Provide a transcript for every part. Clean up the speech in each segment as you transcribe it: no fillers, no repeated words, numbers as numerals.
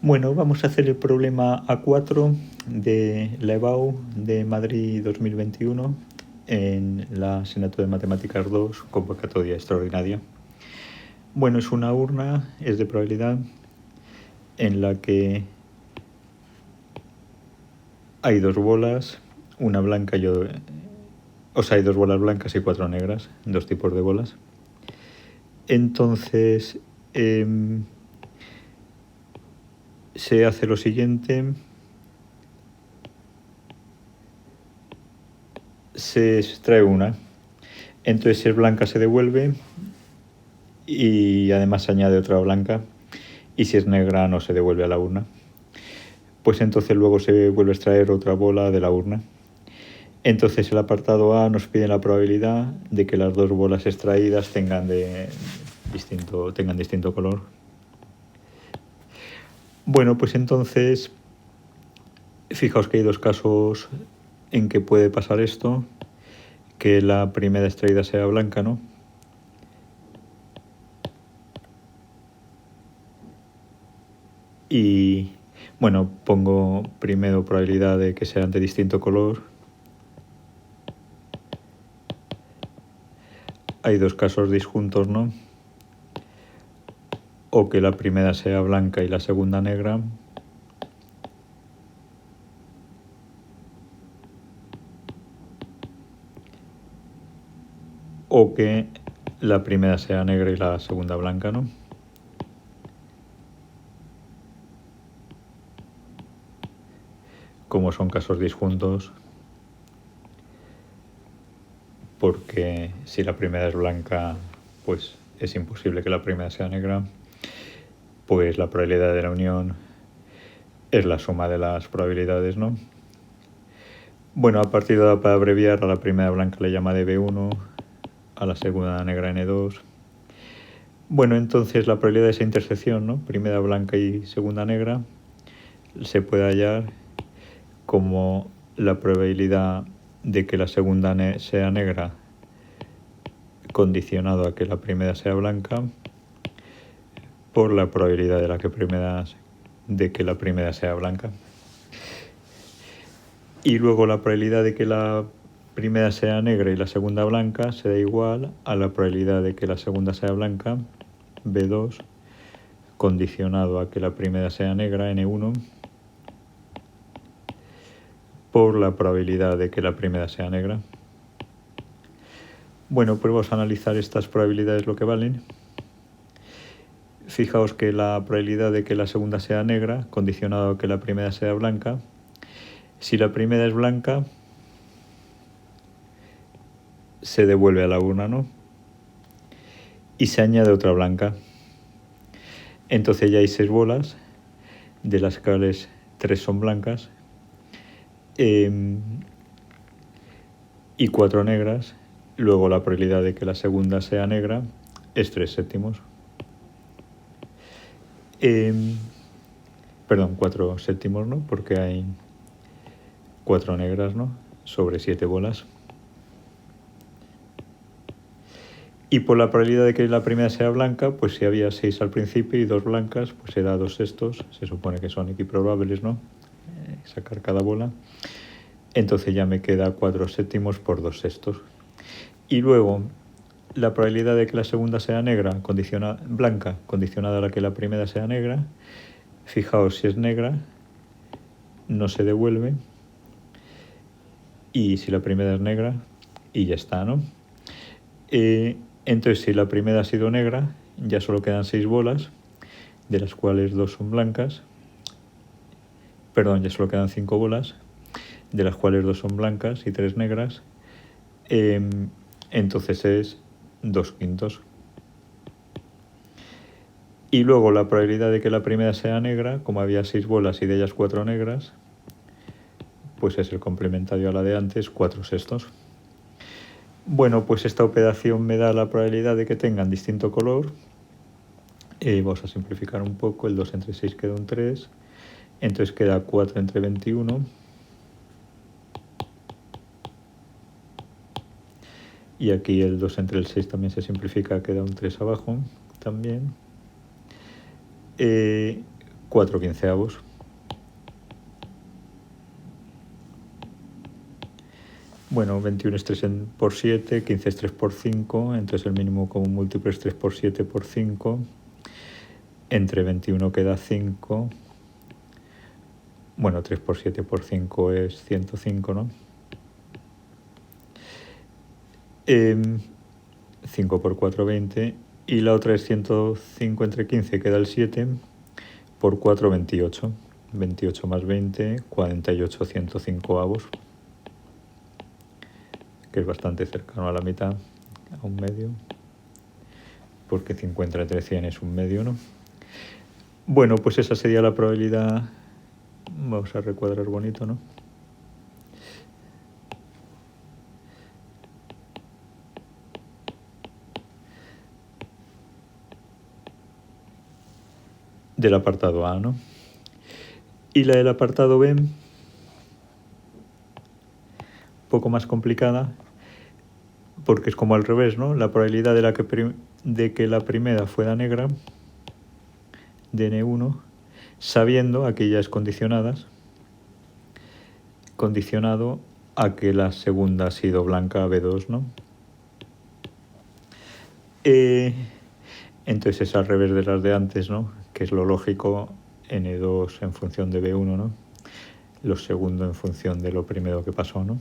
Bueno, vamos a hacer el problema A4 de la EBAU de Madrid 2021 en la asignatura de Matemáticas 2, convocatoria extraordinaria. Bueno, es una urna, es de probabilidad, en la que hay dos bolas, una blanca y hay dos bolas blancas y cuatro negras, dos tipos de bolas. Entonces, se hace lo siguiente: se extrae una, entonces si es blanca se devuelve y además se añade otra blanca, y si es negra no se devuelve a la urna. Pues entonces luego se vuelve a extraer otra bola de la urna. Entonces el apartado A nos pide la probabilidad de que las dos bolas extraídas tengan distinto color. Bueno, pues entonces fijaos que hay dos casos en que puede pasar esto: que la primera extraída sea blanca, ¿no? Y bueno, pongo primero probabilidad de que sean de distinto color. Hay dos casos disjuntos, ¿no? O que la primera sea blanca y la segunda negra. O que la primera sea negra y la segunda blanca, ¿no? Como son casos disjuntos, porque si la primera es blanca, pues es imposible que la primera sea negra, pues la probabilidad de la unión es la suma de las probabilidades, ¿no? Bueno, a partir de ahora, para abreviar, a la primera blanca le llama DB1, a la segunda negra N2. Bueno, entonces la probabilidad de esa intersección, ¿no? Primera blanca y segunda negra, se puede hallar como la probabilidad de que la segunda sea negra condicionado a que la primera sea blanca por la probabilidad de que la primera sea blanca. Y luego la probabilidad de que la primera sea negra y la segunda blanca será igual a la probabilidad de que la segunda sea blanca, B2, condicionado a que la primera sea negra, N1, por la probabilidad de que la primera sea negra. Bueno, pues vamos a analizar estas probabilidades, lo que valen. Fijaos que la probabilidad de que la segunda sea negra, condicionado a que la primera sea blanca, si la primera es blanca, se devuelve a la urna, ¿no? Y se añade otra blanca. Entonces ya hay 6 bolas, de las cuales 3 son blancas, y 4 negras. Luego la probabilidad de que la segunda sea negra es 3/7. Perdón, 4/7, ¿no? Porque hay 4 negras, ¿no? Sobre 7 bolas. Y por la probabilidad de que la primera sea blanca, pues si había 6 al principio y 2 blancas, pues se da 2/6. Se supone que son equiprobables, ¿no? Sacar cada bola. Entonces ya me queda 4/7 por 2/6. Y luego la probabilidad de que la segunda sea negra, blanca, condicionada a la que la primera sea negra. Fijaos, si es negra, no se devuelve. Y si la primera es negra, y ya está, ¿no? Entonces, si la primera ha sido negra, ya solo quedan 6 bolas, de las cuales 2 son blancas. Perdón, ya solo quedan 5 bolas, de las cuales 2 son blancas y 3 negras. Entonces es 2/5. Y luego la probabilidad de que la primera sea negra, como había 6 bolas y de ellas 4 negras, pues es el complementario a la de antes, 4/6. Bueno, pues esta operación me da la probabilidad de que tengan distinto color. Vamos a simplificar un poco: el 2 entre 6 queda un 3, entonces queda 4 entre 21. Y aquí el 2 entre el 6 también se simplifica, queda un 3 abajo también. 4/15. Bueno, 21 es 3 por 7, 15 es 3 por 5, entonces el mínimo común múltiplo es 3 por 7 por 5. Entre 21 queda 5. Bueno, 3 por 7 por 5 es 105, ¿no? 5 por 4, 20. Y la otra es 105 entre 15, queda el 7. Por 4, 28. 28 más 20, 48 105avos. Que es bastante cercano a la mitad, a un medio. Porque 50 entre 100 es un medio, ¿no? Bueno, pues esa sería la probabilidad. Vamos a recuadrar bonito, ¿no? Del apartado A, ¿no? Y la del apartado B, un poco más complicada, porque es como al revés, ¿no? La probabilidad de que la primera fuera negra, de N1, sabiendo aquellas condicionadas, condicionado a que la segunda ha sido blanca, B2, ¿no? Entonces es al revés de las de antes, ¿no? Que es lo lógico, N2 en función de B1, ¿no? Lo segundo en función de lo primero que pasó, ¿no?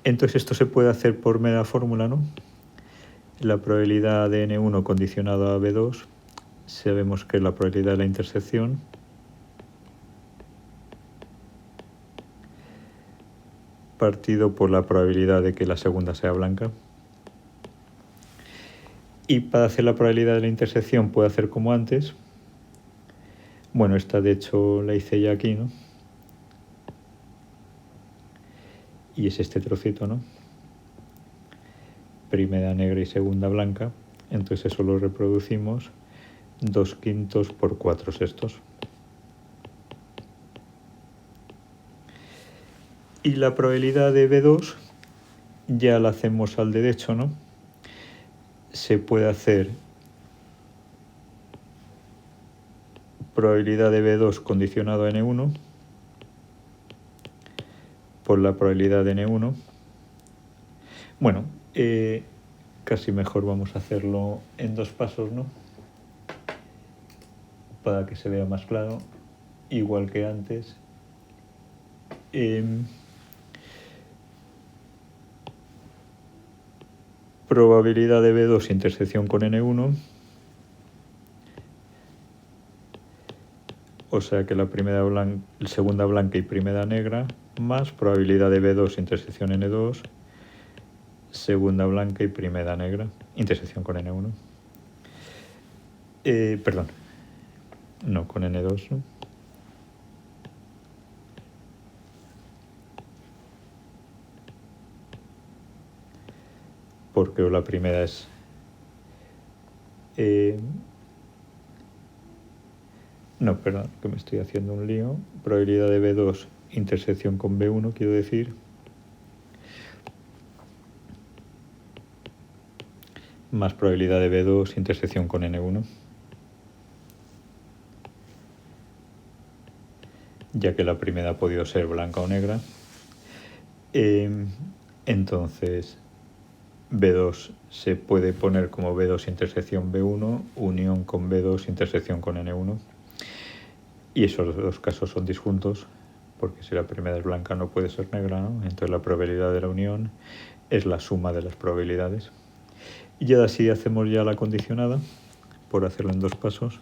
Entonces esto se puede hacer por mera fórmula, ¿no? La probabilidad de N1 condicionada a B2, sabemos que es la probabilidad de la intersección, partido por la probabilidad de que la segunda sea blanca. Y para hacer la probabilidad de la intersección puedo hacer como antes. Bueno, esta de hecho la hice ya aquí, ¿no? Y es este trocito, ¿no? Primera negra y segunda blanca. Entonces eso lo reproducimos 2/5 por 4/6. Y la probabilidad de B2 ya la hacemos al derecho, ¿no? Se puede hacer probabilidad de B2 condicionado a N1 por la probabilidad de N1. Bueno, casi mejor vamos a hacerlo en 2 pasos, ¿no? Para que se vea más claro, igual que antes. Probabilidad de B2 intersección con N1. O sea que la segunda blanca y primera negra, más probabilidad de B2 intersección N2, segunda blanca y primera negra, intersección con N1. Perdón, no, con N2, ¿no? Porque la primera es... no, perdón, que me estoy haciendo un lío. Probabilidad de B2 intersección con B1, quiero decir. Más probabilidad de B2 intersección con N1. Ya que la primera ha podido ser blanca o negra. Entonces, B2 se puede poner como B2 intersección B1, unión con B2 intersección con N1. Y esos dos casos son disjuntos, porque si la primera es blanca no puede ser negra, ¿no? Entonces la probabilidad de la unión es la suma de las probabilidades. Y ahora sí hacemos ya la condicionada, por hacerlo en 2 pasos.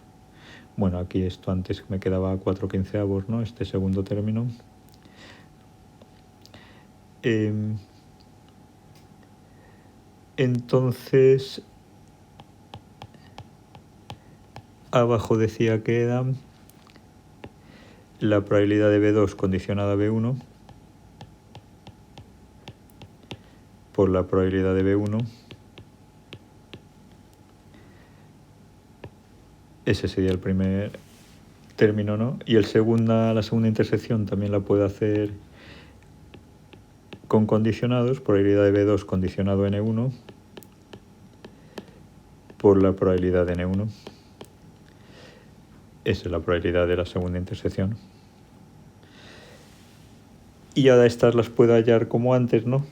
Bueno, aquí esto antes me quedaba 4/15, ¿no? Este segundo término. Entonces, abajo decía que era la probabilidad de B2 condicionada a B1 por la probabilidad de B1. Ese sería el primer término, ¿no? Y la segunda intersección también la puedo hacer con condicionados, probabilidad de B2 condicionado a N1 por la probabilidad de N1. esa es la probabilidad de la segunda intersección. Y ahora estas las puedo hallar como antes, ¿no?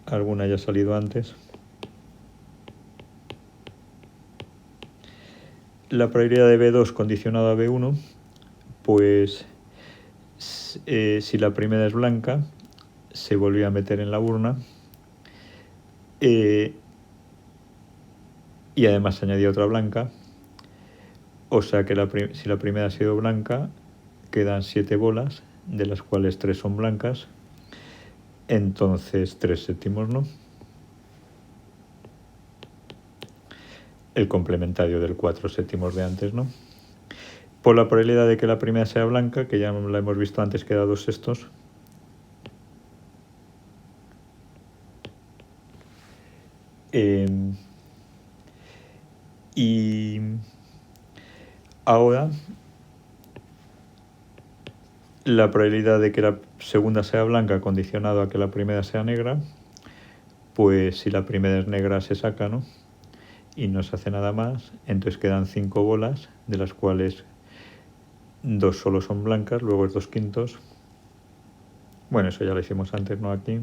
Alguna ya ha salido antes. La probabilidad de B2 condicionada a B1, pues si la primera es blanca, se volvió a meter en la urna y además se añadió otra blanca. O sea que si la primera ha sido blanca, quedan 7 bolas, de las cuales 3 son blancas, entonces 3 séptimos, ¿no? El complementario del 4 séptimos de antes, ¿no? Por la probabilidad de que la primera sea blanca, que ya la hemos visto antes, queda 2 sextos. Y ahora la probabilidad de que la segunda sea blanca condicionado a que la primera sea negra, pues si la primera es negra se saca, ¿no? Y no se hace nada más, entonces quedan 5 bolas, de las cuales 2 solo son blancas, luego es 2/5. Bueno, eso ya lo hicimos antes, ¿no? Aquí.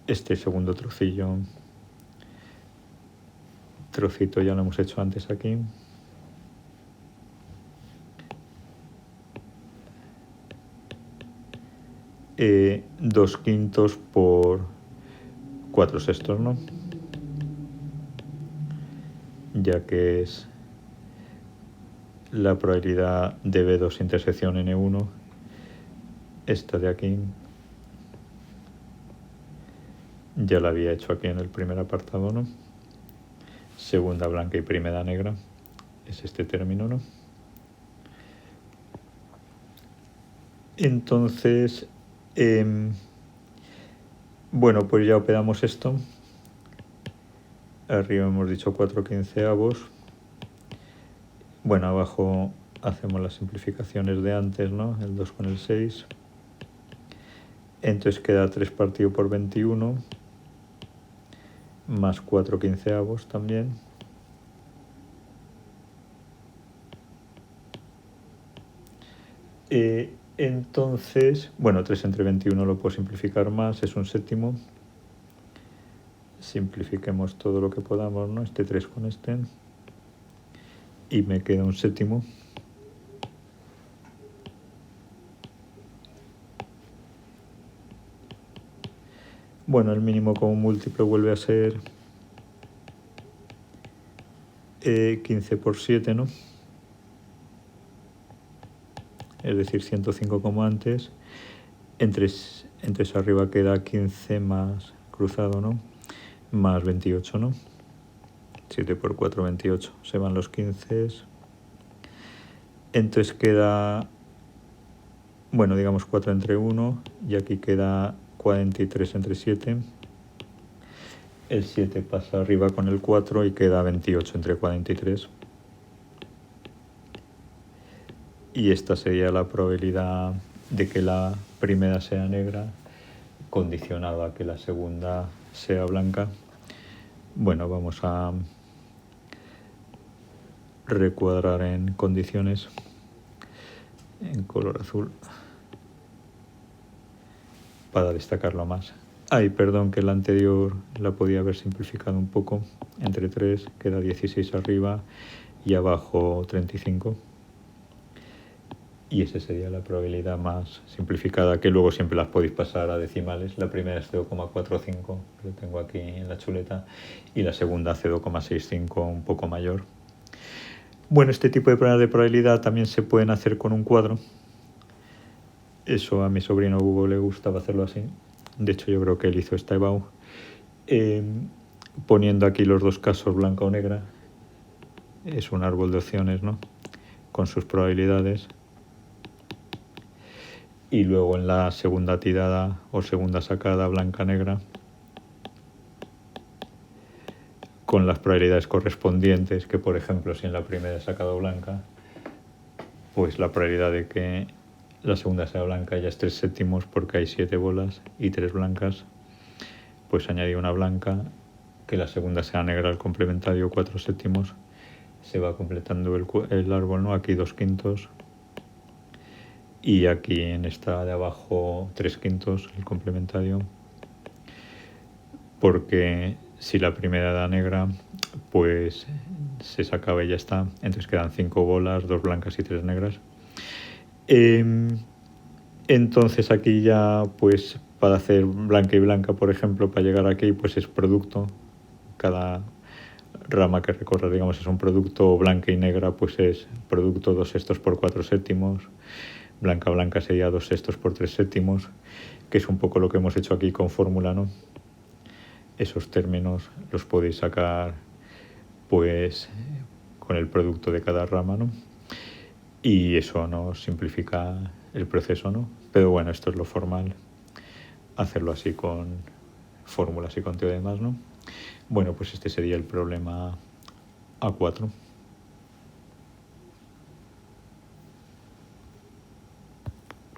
Este segundo trocito ya lo hemos hecho antes aquí. Eh, 2/5 por 4 sextos, ¿no? Ya que es la probabilidad de B2 intersección N1, esta de aquí. Ya la había hecho aquí en el primer apartado, ¿no? Segunda blanca y primera negra. Es este término, ¿no? Entonces, bueno, pues ya operamos esto. Arriba hemos dicho 4/15. Bueno, abajo hacemos las simplificaciones de antes, ¿no? El 2 con el 6. Entonces queda 3 partido por 21, más 4/15 también. Entonces, bueno, 3 entre 21 lo puedo simplificar más, es un séptimo. Simplifiquemos todo lo que podamos, ¿no? Este 3 con este. Y me queda un séptimo. Bueno, el mínimo como múltiplo vuelve a ser 15 por 7, ¿no? Es decir, 105 como antes. Entre arriba queda 15 más cruzado, ¿no? Más 28, ¿no? 7 por 4, 28. Se van los 15. Entonces queda, bueno, digamos 4 entre 1. Y aquí queda 43 entre 7. El 7 pasa arriba con el 4 y queda 28 entre 43. Y esta sería la probabilidad de que la primera sea negra, condicionado a que la segunda sea blanca. Bueno, vamos a recuadrar en condiciones en color azul para destacarlo más. Ay, perdón, que la anterior la podía haber simplificado un poco. Entre 3 queda 16 arriba y abajo 35. Y esa sería la probabilidad más simplificada, que luego siempre las podéis pasar a decimales. La primera es 0,45, que lo tengo aquí en la chuleta, y la segunda 0,65, un poco mayor. Bueno, este tipo de pruebas de probabilidad también se pueden hacer con un cuadro. Eso a mi sobrino Hugo le gustaba hacerlo así. De hecho, yo creo que él hizo esta EBAU. Poniendo aquí los dos casos, blanca o negra. Es un árbol de opciones, ¿no? Con sus probabilidades. Y luego en la segunda tirada o segunda sacada, blanca-negra, con las probabilidades correspondientes, que por ejemplo si en la primera he sacado blanca, pues la probabilidad de que la segunda sea blanca ya es 3 séptimos porque hay 7 bolas y 3 blancas, pues añadí una blanca, que la segunda sea negra al complementario 4 séptimos, se va completando el árbol, ¿no? Aquí 2/5 y aquí en esta de abajo 3/5, el complementario, porque si la primera da negra, pues se sacaba y ya está. Entonces quedan 5 bolas, 2 blancas y 3 negras. Entonces aquí ya, pues para hacer blanca y blanca, por ejemplo, para llegar aquí, pues es producto. Cada rama que recorra, digamos, es un producto. Blanca y negra, pues es producto 2/6 por 4/7. Blanca blanca sería 2/6 por 3/7, que es un poco lo que hemos hecho aquí con fórmula, ¿no? Esos términos los podéis sacar, pues, con el producto de cada rama, ¿no? Y eso nos simplifica el proceso, ¿no? Pero bueno, esto es lo formal, hacerlo así con fórmulas y con teoremas, ¿no? Bueno, pues este sería el problema A4.